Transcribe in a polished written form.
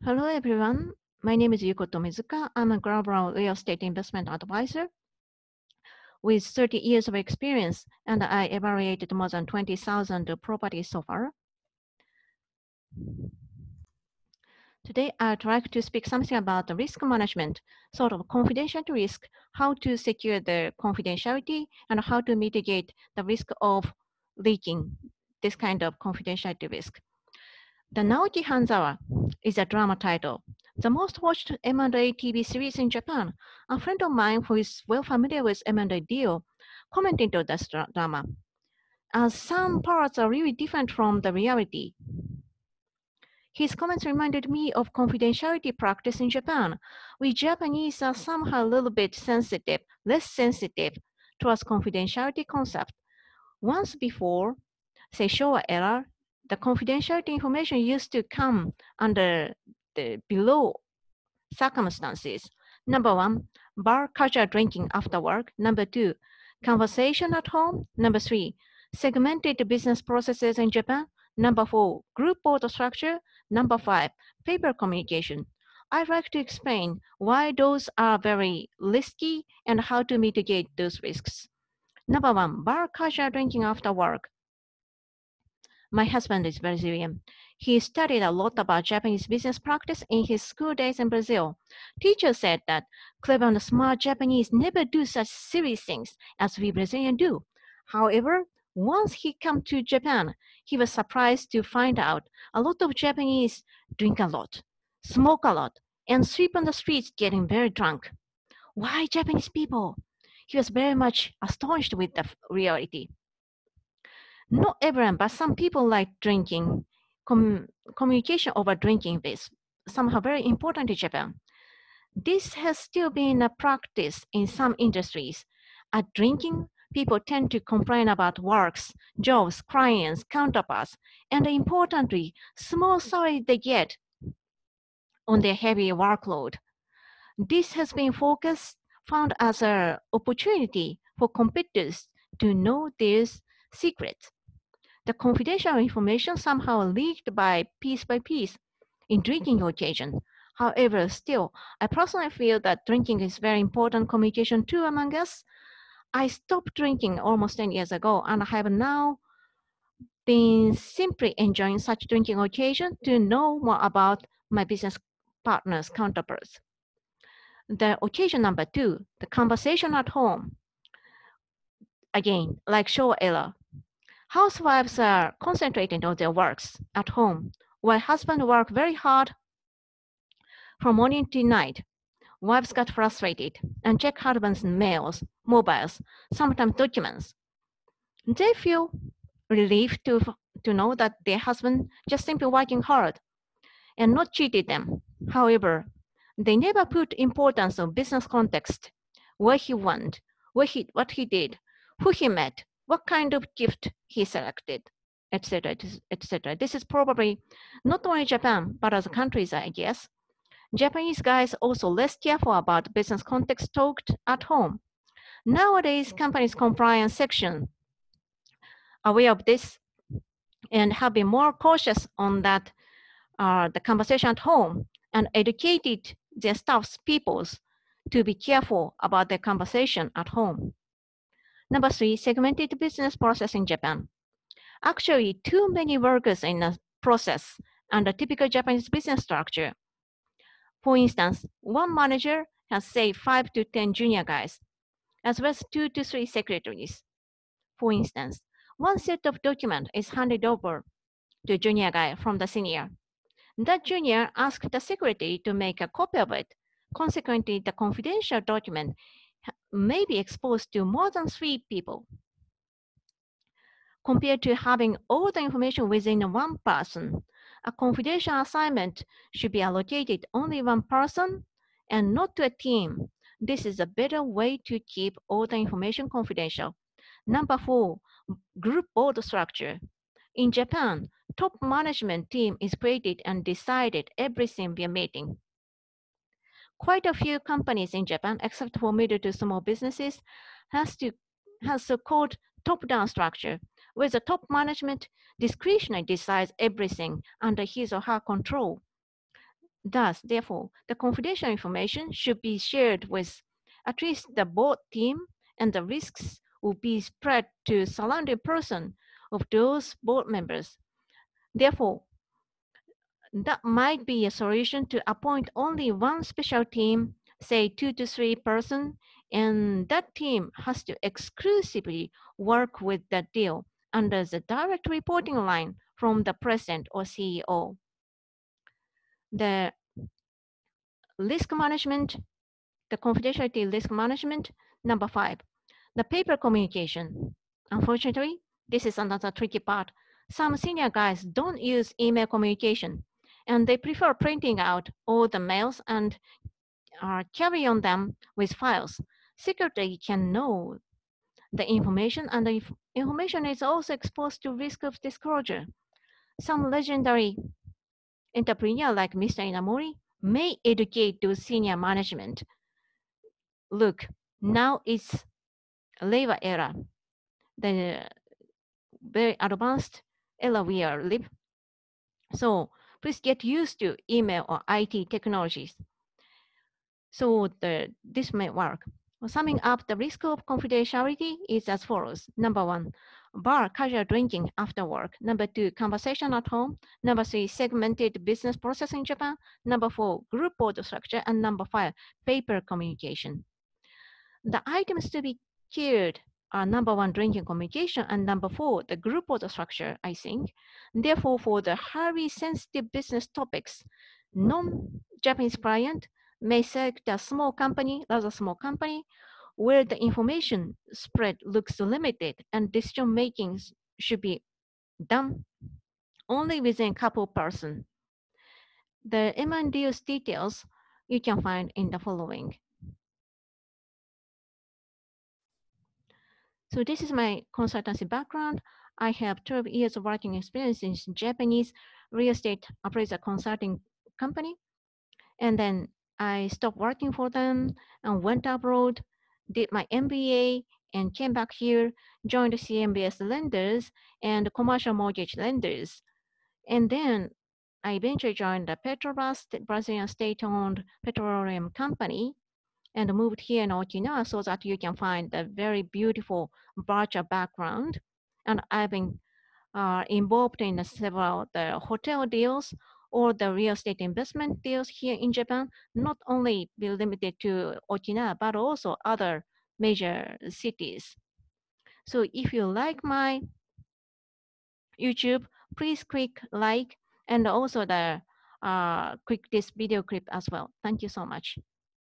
Hello, everyone. My name is Yuko Tomizuka. I'm a global real estate investment advisor with 30 years of experience, and I evaluated more than 20,000 properties so far. Today, I'd like to speak something about the risk management, sort of confidentiality risk, how to secure the confidentiality, and how to mitigate the risk of leaking this kind of confidentiality risk. The Naoki Hanzawa is a drama title. The most watched M&A TV series in Japan. A friend of mine who is well familiar with M&A deal commented on this drama. As some parts are really different from the reality. His comments reminded me of confidentiality practice in Japan. We Japanese are somehow a little bit sensitive, less sensitive towards confidentiality concept. Once before, say Showa era, the confidentiality information used to come under the below circumstances. Number one, bar casual drinking after work. Number two, conversation at home. Number three, segmented business processes in Japan. Number four, group board structure. Number five, paper communication. I'd like to explain why those are very risky and how to mitigate those risks. Number one, bar casual drinking after work. My husband is Brazilian. He studied a lot about Japanese business practice in his school days in Brazil. Teachers said that clever and smart Japanese never do such silly things as we Brazilians do. However, once he came to Japan, he was surprised to find out a lot of Japanese drink a lot, smoke a lot, and sleep on the streets getting very drunk. Why Japanese people? He was very much astonished with the reality. Not everyone, but some people like drinking. Communication over drinking is somehow very important in Japan. This has still been a practice in some industries. At drinking, people tend to complain about works, jobs, clients, counterparts, and importantly, small salary they get on their heavy workload. This has been found as an opportunity for competitors to know these secrets. The confidential information somehow leaked by piece in drinking occasion. However, still, I personally feel that drinking is very important communication tool among us. I stopped drinking almost 10 years ago and I have now been simply enjoying such drinking occasion to know more about my business partners' counterparts. The occasion number two, the conversation at home. Again, like Showa era, housewives are concentrating on their works at home, while husbands work very hard from morning to night. Wives got frustrated and check husband's mails, mobiles, sometimes documents. They feel relieved to know that their husband just simply working hard and not cheated them. However, they never put importance of business context, where he went, what he did, who he met, what kind of gift he selected, etc., etc. This is probably not only Japan, but other countries, I guess. Japanese guys also less careful about business context talked at home. Nowadays, companies compliance section aware of this and have been more cautious on that the conversation at home and educated their staff's peoples to be careful about their conversation at home. Number three, segmented business process in Japan. Actually, too many workers in a process and a typical Japanese business structure. For instance, one manager has, say, 5 to 10 junior guys, as well as 2 to 3 secretaries. For instance, one set of documents is handed over to a junior guy from the senior. That junior asked the secretary to make a copy of it. Consequently, the confidential document may be exposed to more than 3 people. Compared to having all the information within one person, a confidential assignment should be allocated only one person and not to a team. This is a better way to keep all the information confidential. Number four, group board structure. In Japan, top management team is created and decided everything via meeting. Quite a few companies in Japan, except for middle to small businesses, has so-called top-down structure, where the top management discretionally decides everything under his or her control. Thus, therefore, the confidential information should be shared with at least the board team, and the risks will be spread to surrounding person of those board members. Therefore, that might be a solution to appoint only one special team, say 2 to 3 person, and that team has to exclusively work with the deal under the direct reporting line from the president or CEO. The risk management, the confidentiality risk management, number 5, the paper communication. Unfortunately, this is another tricky part. Some senior guys don't use email communication, and they prefer printing out all the mails and carry on them with files. Secretary can know the information, and the information is also exposed to risk of disclosure. Some legendary entrepreneur like Mr. Inamori may educate to senior management. Look, now it's labor era, the very advanced era we are live. So please get used to email or IT technologies. So this may work. Summing up, the risk of confidentiality is as follows. Number 1, bar casual drinking after work. Number 2, conversation at home. Number 3, segmented business process in Japan. Number 4, group board structure. And number 5, paper communication. The items to be cured are number 1, drinking communication, and number 4, the group board structure, I think. Therefore, for the highly sensitive business topics, non-Japanese client may select a small company, rather small company, where the information spread looks limited and decision making should be done only within a couple person. The M&A's details you can find in the following. So this is my consultancy background. I have 12 years of working experience in Japanese real estate appraiser consulting company. And then I stopped working for them and went abroad, did my MBA, and came back here, joined CMBS lenders and commercial mortgage lenders. And then I eventually joined the Petrobras, Brazilian state-owned petroleum company, and moved here in Okinawa so that you can find the very beautiful virtual background. And I've been involved in several the hotel deals or the real estate investment deals here in Japan, not only be limited to Okinawa, but also other major cities. So if you like my YouTube, please click like and also click this video clip as well. Thank you so much.